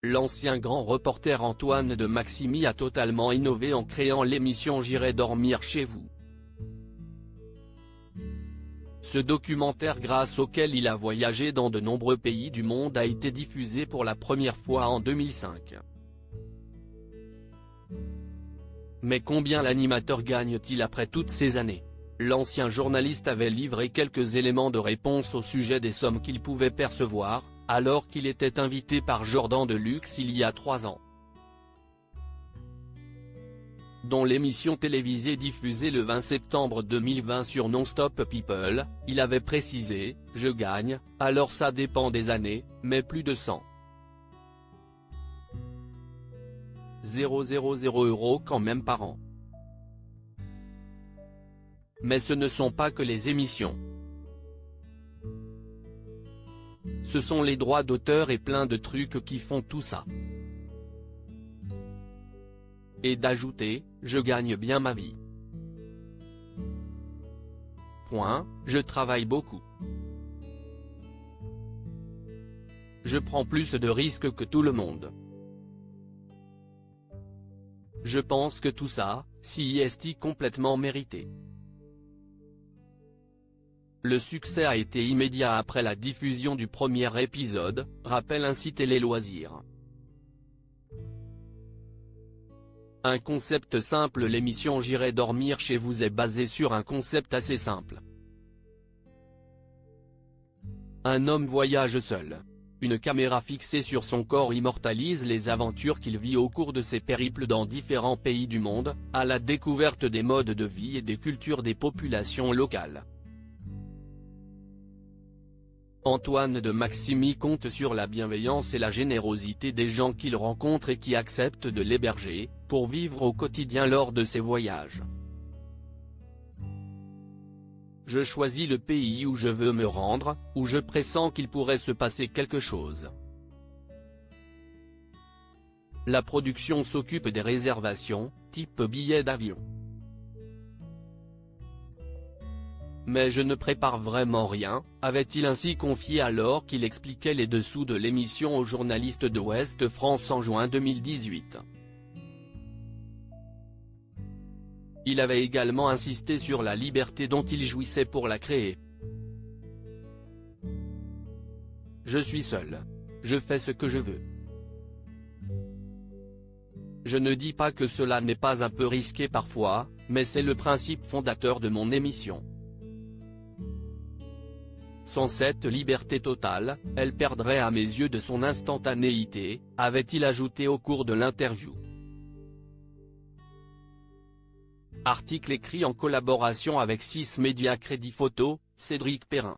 L'ancien grand reporter Antoine de Maximi a totalement innové en créant l'émission J'irai dormir chez vous. Ce documentaire, grâce auquel il a voyagé dans de nombreux pays du monde, a été diffusé pour la première fois en 2005. Mais combien l'animateur gagne-t-il après toutes ces années? L'ancien journaliste avait livré quelques éléments de réponse au sujet des sommes qu'il pouvait percevoir, alors qu'il était invité par Jordan Deluxe il y a 3 ans. Dans l'émission télévisée diffusée le 20 septembre 2020 sur Non-Stop People, il avait précisé « Je gagne, alors ça dépend des années, mais plus de 100 000 € quand même par an. Mais ce ne sont pas que les émissions. Ce sont les droits d'auteur et plein de trucs qui font tout ça. » Et d'ajouter « Je gagne bien ma vie. Je travaille beaucoup. Je prends plus de risques que tout le monde. Je pense que tout ça, c'est complètement mérité. » Le succès a été immédiat après la diffusion du premier épisode, rappelle ainsi Télé Loisirs. Un concept simple. L'émission J'irai dormir chez vous est basée sur un concept assez simple. Un homme voyage seul. Une caméra fixée sur son corps immortalise les aventures qu'il vit au cours de ses périples dans différents pays du monde, à la découverte des modes de vie et des cultures des populations locales. Antoine de Maximi compte sur la bienveillance et la générosité des gens qu'il rencontre et qui acceptent de l'héberger, pour vivre au quotidien lors de ses voyages. Je choisis le pays où je veux me rendre, où je pressens qu'il pourrait se passer quelque chose. La production s'occupe des réservations, type billets d'avion. Mais je ne prépare vraiment rien, avait-il ainsi confié alors qu'il expliquait les dessous de l'émission aux journalistes de Ouest France en juin 2018. Il avait également insisté sur la liberté dont il jouissait pour la créer. Je suis seul. Je fais ce que je veux. Je ne dis pas que cela n'est pas un peu risqué parfois, mais c'est le principe fondateur de mon émission. Sans cette liberté totale, elle perdrait à mes yeux de son instantanéité, avait-il ajouté au cours de l'interview. Article écrit en collaboration avec 6 médias. Crédit photo, Cédric Perrin.